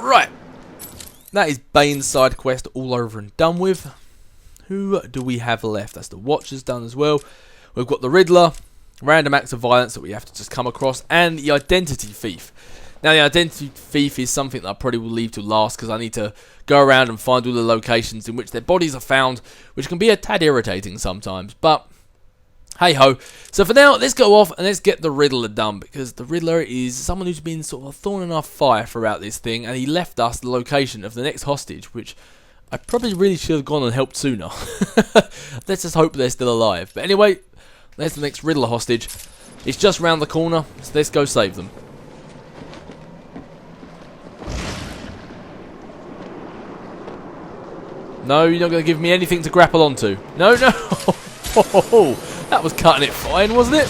Right. That is Bane's side quest all over and done with. Who do we have left? That's the Watchers done as well. We've got the Riddler, random acts of violence that we have to just come across, and the Identity Thief. Now, the Identity Thief is something that I probably will leave to last because I need to go around and find all the locations in which their bodies are found, which can be a tad irritating sometimes, but hey-ho. So for now, let's go off and let's get the Riddler done, because the Riddler is someone who's been sort of a thorn in our fire throughout this thing, and he left us the location of the next hostage, which I probably really should have gone and helped sooner. Let's just hope they're still alive. But anyway, there's the next Riddler hostage. It's just round the corner, so let's go save them. No, you're not going to give me anything to grapple onto. No, no. That was cutting it fine, wasn't it?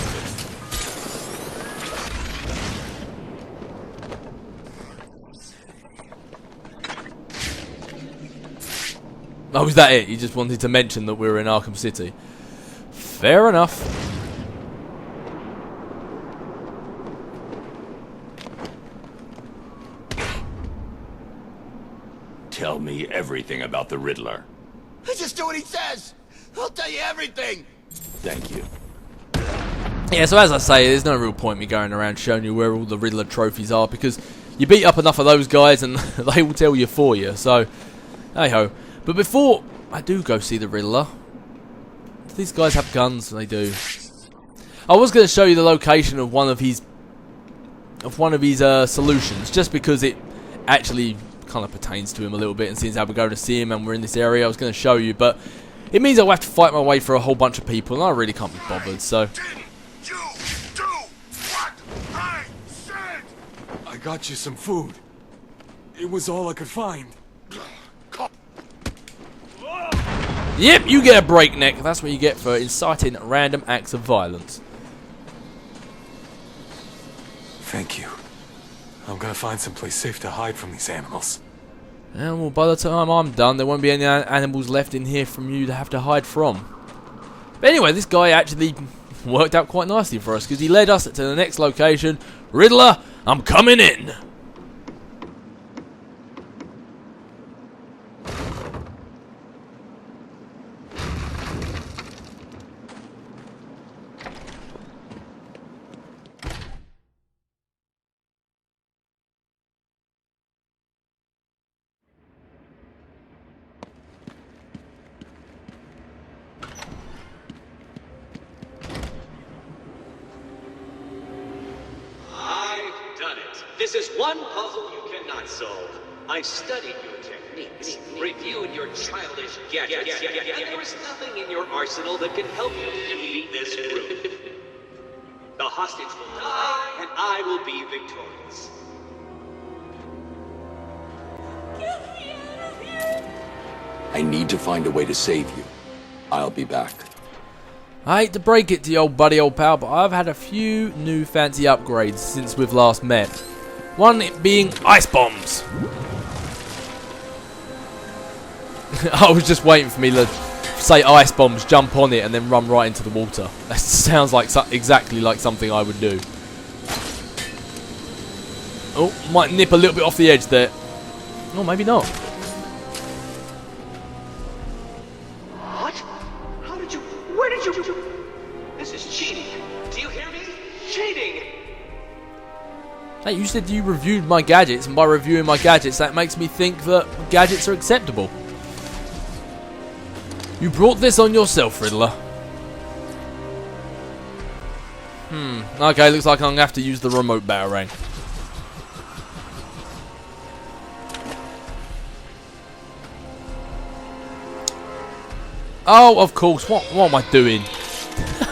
Oh, is that it? You just wanted to mention that we were in Arkham City. Fair enough. Tell me everything about the Riddler. Just do what he says. I'll tell you everything. Thank you. Yeah, so as I say, there's no real point me going around showing you where all the Riddler trophies are, because you beat up enough of those guys and they will tell you for you, so hey-ho. But before I do go see the Riddler, do these guys have guns? They do. I was going to show you the location of one of his solutions, just because it actually kind of pertains to him a little bit, and since how we're going to see him and we're in this area, I was going to show you, but it means I'll have to fight my way through a whole bunch of people, and I really can't be bothered, so. Didn't you do what I said? I got you some food. It was all I could find. Yep, you get a breakneck. That's what you get for inciting random acts of violence. Thank you. I'm gonna find someplace safe to hide from these animals. And well, by the time I'm done, there won't be any animals left in here from you to have to hide from. But anyway, this guy actually worked out quite nicely for us, because he led us to the next location. Riddler, I'm coming in. This is one puzzle you cannot solve. I've studied your techniques, reviewed your childish gadgets, and there is nothing in your arsenal that can help you defeat this group. The hostage will die, and I will be victorious. Get me out of here! I need to find a way to save you. I'll be back. I hate to break it to you, old buddy, old pal, but I've had a few new fancy upgrades since we've last met. One being ice bombs. I was just waiting for me to say ice bombs, jump on it, and then run right into the water. That sounds like exactly like something I would do. Oh, might nip a little bit off the edge there. Oh, maybe not. What? How did you... Where did you... This is cheating. Do you hear me? Cheating! Hey, you said you reviewed my gadgets, and by reviewing my gadgets, that makes me think that gadgets are acceptable. You brought this on yourself, Riddler. Okay, looks like I'm going to have to use the remote batarang. Oh, of course, what am I doing?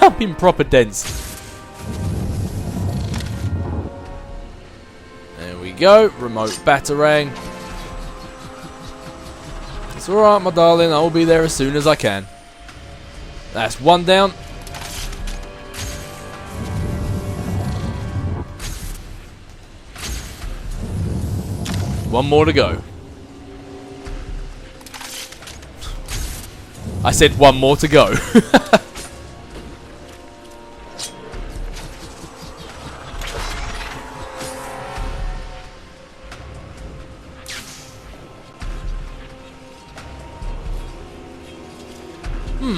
I'm in proper dense. There we go, remote batarang. It's alright, my darling, I will be there as soon as I can. That's one down. One more to go. I said one more to go.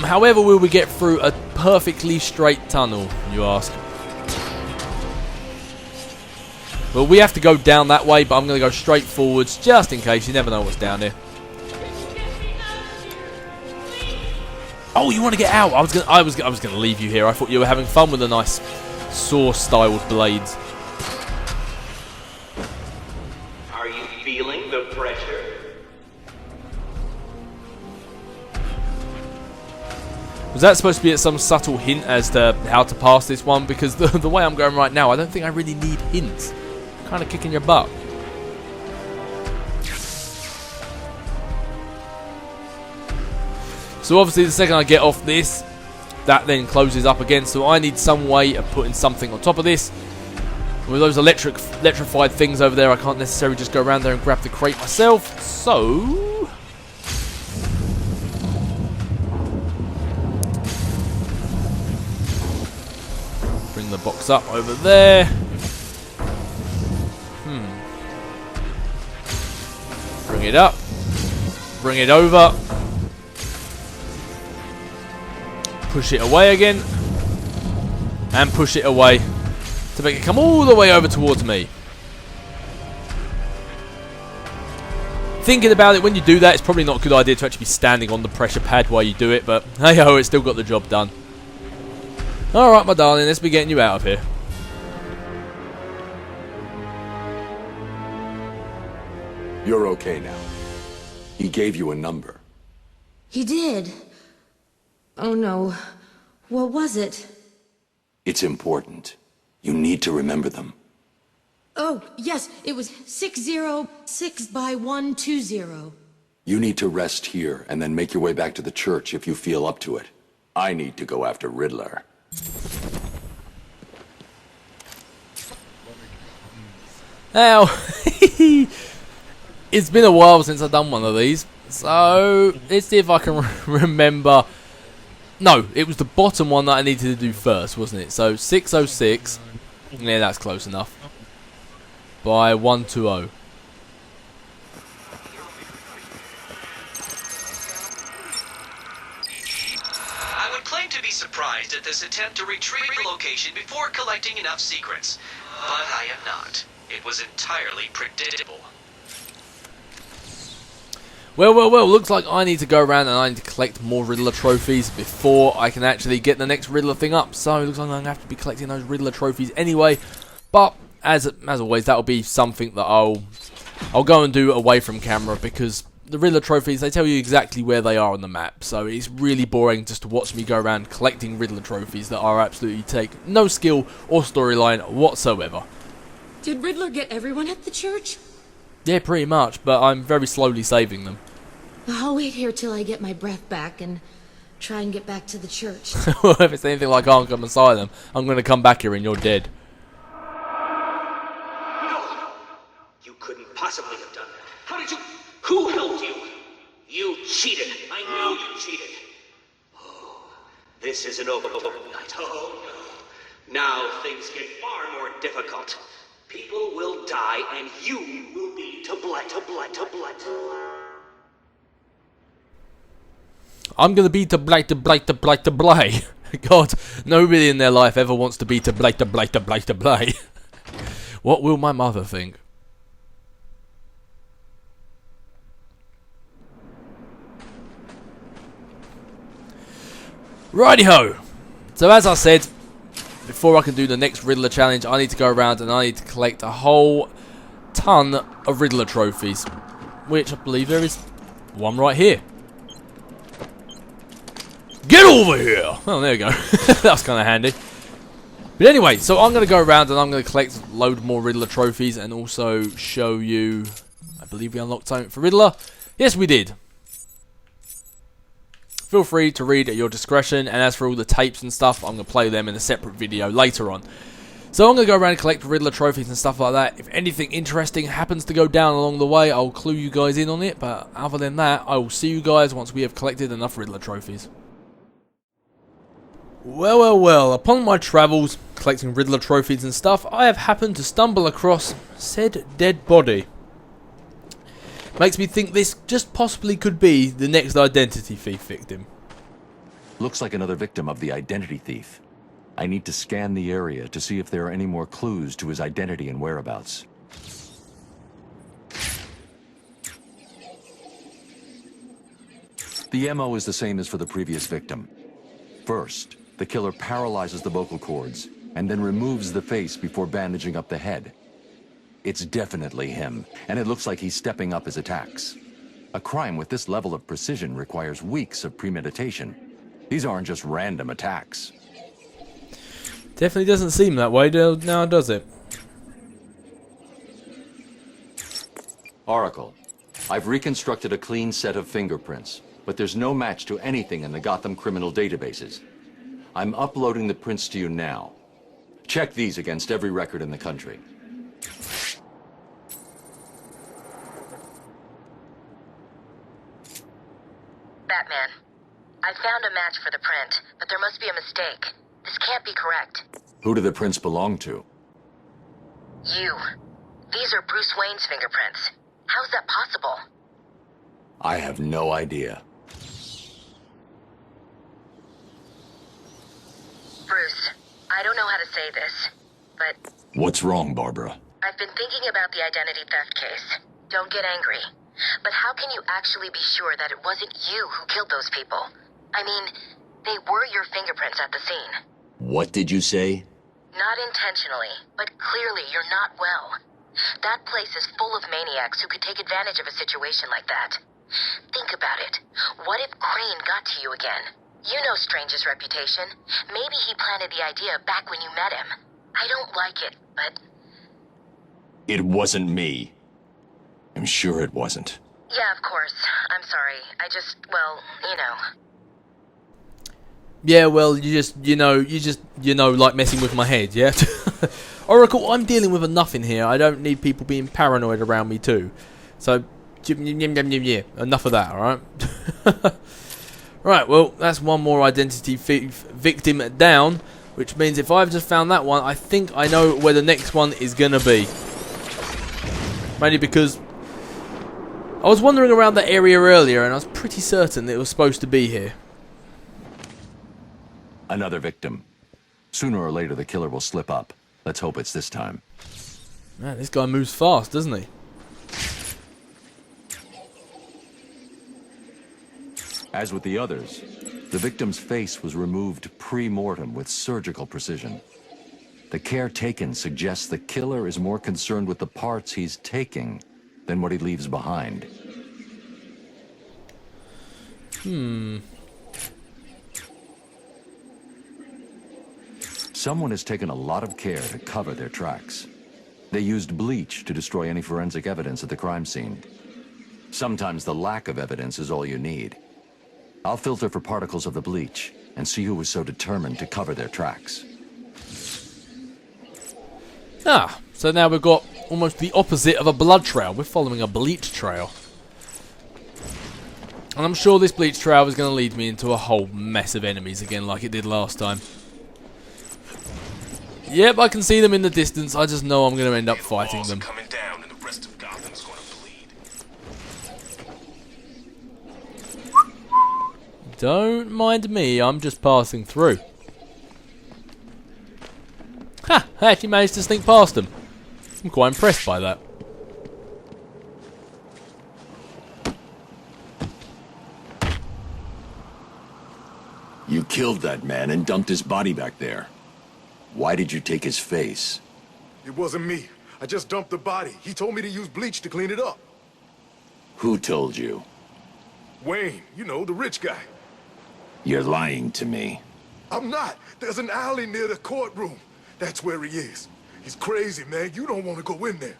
However will we get through a perfectly straight tunnel, you ask? Well, we have to go down that way, but I'm going to go straight forwards just in case. You never know what's down there. Oh, you want to get out? I was going to leave you here. I thought you were having fun with the nice saw-styled blades. Are you feeling the pressure? Was that supposed to be some subtle hint as to how to pass this one? Because the way I'm going right now, I don't think I really need hints. Kind of kicking your butt. So obviously the second I get off this, that then closes up again. So I need some way of putting something on top of this. With those electrified things over there, I can't necessarily just go around there and grab the crate myself. So bring the box up over there. Bring it up. Bring it over. Push it away again. And push it away to make it come all the way over towards me. Thinking about it, when you do that, it's probably not a good idea to actually be standing on the pressure pad while you do it, but hey ho, it's still got the job done. Alright, my darling, let's be getting you out of here. You're okay now. He gave you a number. He did. Oh no. What was it? It's important. You need to remember them. Oh, yes, it was 606 by 120. You need to rest here and then make your way back to the church if you feel up to it. I need to go after Riddler. Now, it's been a while since I've done one of these, so let's see if I can remember. No, it was the bottom one that I needed to do first, wasn't it? So 606, yeah, that's close enough, by 120. I would claim to be surprised at this attempt to retrieve your location before collecting enough secrets, but I am not. It was entirely predictable. Well, looks like I need to go around and I need to collect more Riddler trophies before I can actually get the next Riddler thing up. So it looks like I'm going to have to be collecting those Riddler trophies anyway. But as always, that'll be something that I'll go and do away from camera, because the Riddler trophies, they tell you exactly where they are on the map. So it's really boring just to watch me go around collecting Riddler trophies that are absolutely take no skill or storyline whatsoever. Did Riddler get everyone at the church? Yeah, pretty much, but I'm very slowly saving them. I'll wait here till I get my breath back and try and get back to the church. Well, if it's anything like Arkham Asylum, I'm going to come back here and you're dead. No! You couldn't possibly have done that. How did you... Who helped you? You cheated. I know you cheated. Oh, this isn't over night. Oh, no. Now things get far more difficult. People will die, and you will be to blame. I'm going to be to blame. God, nobody in their life ever wants to be to blame. What will my mother think? Righty-ho! So as I said, before I can do the next Riddler challenge, I need to go around and I need to collect a whole ton of Riddler trophies, which I believe there is one right here. Get over here! Oh, there you go. That's kind of handy. But anyway, so I'm going to go around and I'm going to collect a load more Riddler trophies and also show you... I believe we unlocked something for Riddler. Yes, we did. Feel free to read at your discretion, and as for all the tapes and stuff, I'm going to play them in a separate video later on. So I'm going to go around and collect Riddler trophies and stuff like that. If anything interesting happens to go down along the way, I'll clue you guys in on it, but other than that, I will see you guys once we have collected enough Riddler trophies. Well, upon my travels, collecting Riddler trophies and stuff, I have happened to stumble across said dead body. Makes me think this just possibly could be the next identity thief victim. Looks like another victim of the identity thief. I need to scan the area to see if there are any more clues to his identity and whereabouts. The MO is the same as for the previous victim. First, the killer paralyzes the vocal cords and then removes the face before bandaging up the head. It's definitely him, and it looks like he's stepping up his attacks. A crime with this level of precision requires weeks of premeditation. These aren't just random attacks. Definitely doesn't seem that way now, does it? Oracle, I've reconstructed a clean set of fingerprints, but there's no match to anything in the Gotham criminal databases. I'm uploading the prints to you now. Check these against every record in the country. Batman, I found a match for the print, but there must be a mistake. This can't be correct. Who do the prints belong to? You. These are Bruce Wayne's fingerprints. How's that possible? I have no idea. Bruce, I don't know how to say this, but What's wrong, Barbara? I've been thinking about the identity theft case. Don't get angry. But how can you actually be sure that it wasn't you who killed those people? I mean, they were your fingerprints at the scene. What did you say? Not intentionally, but clearly you're not well. That place is full of maniacs who could take advantage of a situation like that. Think about it. What if Crane got to you again? You know Strange's reputation. Maybe he planted the idea back when you met him. I don't like it, but... It wasn't me. I'm sure it wasn't. Yeah, of course. I'm sorry. Well, you know. Yeah, well, you know, like messing with my head, yeah? Oracle, I'm dealing with enough in here. I don't need people being paranoid around me too. So, yeah, enough of that, alright? Right, well, that's one more identity thief victim down, which means if I've just found that one, I think I know where the next one is going to be. Mainly because I was wandering around that area earlier and I was pretty certain that it was supposed to be here. Another victim. Sooner or later, the killer will slip up. Let's hope it's this time. Man, this guy moves fast, doesn't he? As with the others, the victim's face was removed pre-mortem with surgical precision. The care taken suggests the killer is more concerned with the parts he's taking than what he leaves behind. Someone has taken a lot of care to cover their tracks. They used bleach to destroy any forensic evidence at the crime scene. Sometimes the lack of evidence is all you need. I'll filter for particles of the bleach and see who was so determined to cover their tracks. Ah, so now we've got almost the opposite of a blood trail. We're following a bleach trail. And I'm sure this bleach trail is going to lead me into a whole mess of enemies again like it did last time. Yep, I can see them in the distance. I just know I'm going to end up fighting them. Coming down and the rest of Gotham's gonna bleed. Don't mind me, I'm just passing through. Ha! I actually managed to sneak past them. I'm quite impressed by that. You killed that man and dumped his body back there. Why did you take his face? It wasn't me. I just dumped the body. He told me to use bleach to clean it up. Who told you? Wayne, you know, the rich guy. You're lying to me. I'm not. There's an alley near the courtroom. That's where he is. He's crazy, man. You don't want to go in there.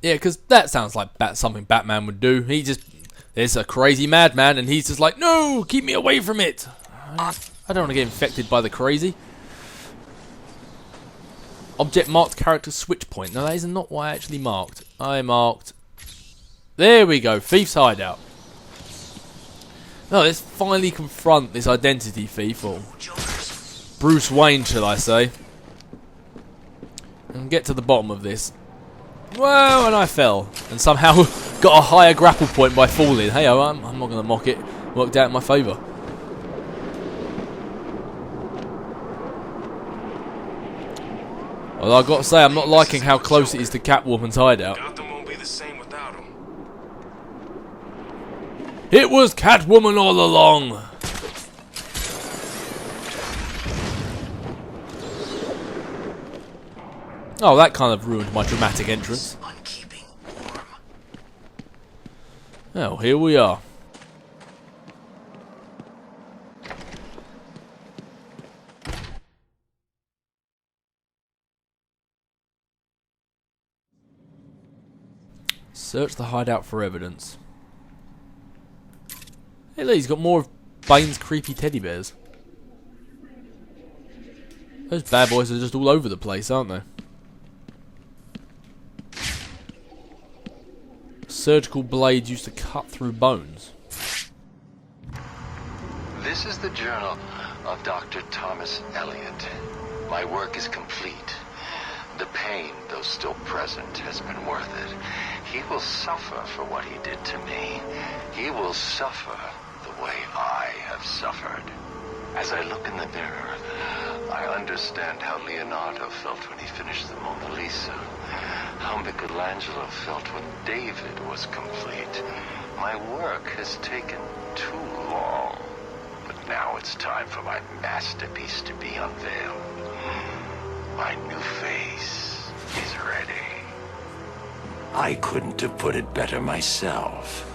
Yeah, because that sounds like something Batman would do. There's a crazy madman and he's just like, no, keep me away from it. I don't want to get infected by the crazy. Object marked character switch point. No, that is not what I actually marked. I marked... There we go, thief's hideout. No, let's finally confront this identity thief, or Bruce Wayne, shall I say. And get to the bottom of this. Whoa, and I fell. And somehow got a higher grapple point by falling. Hey, I'm not going to mock it. Worked out in my favour. Well, I've got to say, I'm not liking how close it is to Catwoman's hideout. Gotham won't be the same without him. It was Catwoman all along. Oh, that kind of ruined my dramatic entrance. Oh, here we are. Search the hideout for evidence. Hey, look, he's got more of Bane's creepy teddy bears. Those bad boys are just all over the place, aren't they? Surgical blades used to cut through bones. This is the journal of Dr. Thomas Elliot. My work is complete. The pain, though still present, has been worth it. He will suffer for what he did to me. He will suffer the way I have suffered. As I look in the mirror, I understand how Leonardo felt when he finished the Mona Lisa. How Michelangelo felt when David was complete. My work has taken too long. But now it's time for my masterpiece to be unveiled. My new face is ready. I couldn't have put it better myself.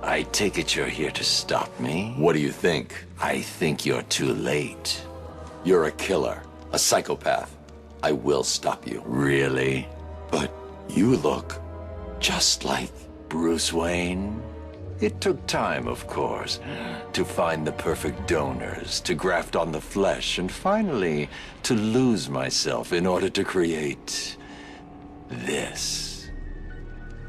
I take it you're here to stop me? What do you think? I think you're too late. You're a killer, a psychopath. I will stop you. Really? But you look just like Bruce Wayne. It took time, of course, to find the perfect donors, to graft on the flesh, and finally to lose myself in order to create this.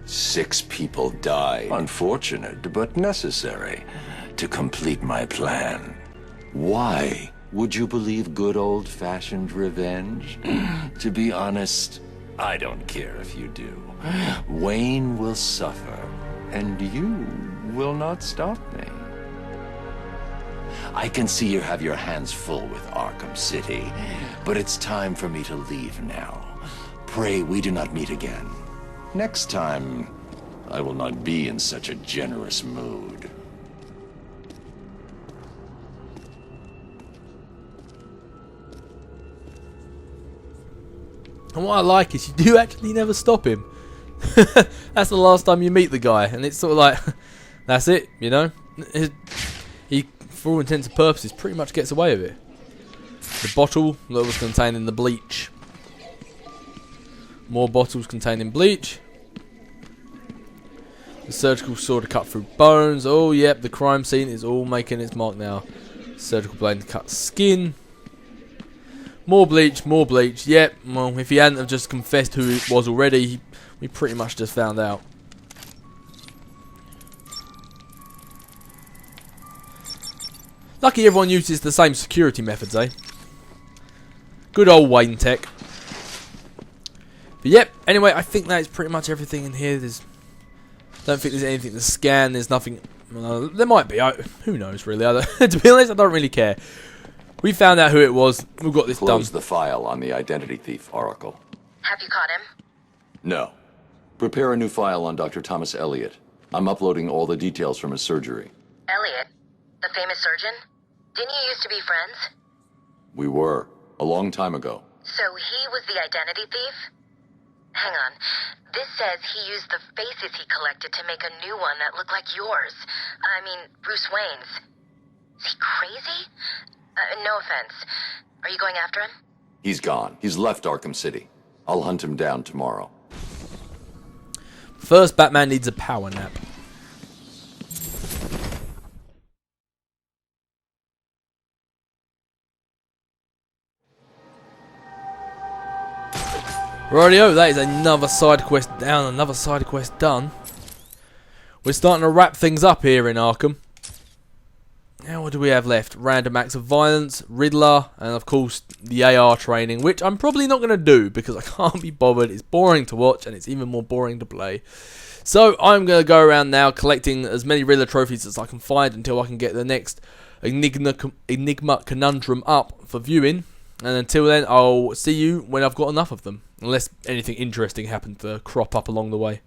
6 people died. Unfortunate, but necessary to complete my plan. Why would you believe good old-fashioned revenge? To be honest, I don't care if you do. Wayne will suffer, and you will not stop me. I can see you have your hands full with Arkham City, but it's time for me to leave now. Pray we do not meet again. Next time, I will not be in such a generous mood. And what I like is you do actually never stop him. That's the last time you meet the guy, and it's sort of like, that's it, you know? He, for all intents and purposes, pretty much gets away with it. The bottle that was containing the bleach. More bottles containing bleach. The surgical saw to cut through bones. Oh, yep, the crime scene is all making its mark now. Surgical blade to cut skin. More bleach, more bleach. Yep, well, if he hadn't have just confessed who it was already, we pretty much just found out. Lucky everyone uses the same security methods, eh? Good old Wayne tech. But yep, anyway, I think that is pretty much everything in here. Don't think there's anything to scan. There's nothing. There might be. Who knows, really? To be honest, I don't really care. We found out who it was. We've got this done. Close the file on the identity thief, Oracle. Have you caught him? No. Prepare a new file on Dr. Thomas Elliot. I'm uploading all the details from his surgery. Elliot? The famous surgeon? Didn't you used to be friends? We were. A long time ago. So he was the identity thief? Hang on. This says he used the faces he collected to make a new one that looked like yours. I mean, Bruce Wayne's. Is he crazy? No offense. Are you going after him? He's gone. He's left Arkham City. I'll hunt him down tomorrow. First, Batman needs a power nap. Rightio, that is another side quest down, another side quest done. We're starting to wrap things up here in Arkham. Now what do we have left? Random acts of violence, Riddler, and of course the AR training, which I'm probably not going to do because I can't be bothered. It's boring to watch and it's even more boring to play. So I'm going to go around now collecting as many Riddler trophies as I can find until I can get the next Enigma Conundrum up for viewing. And until then, I'll see you when I've got enough of them. Unless anything interesting happens to crop up along the way.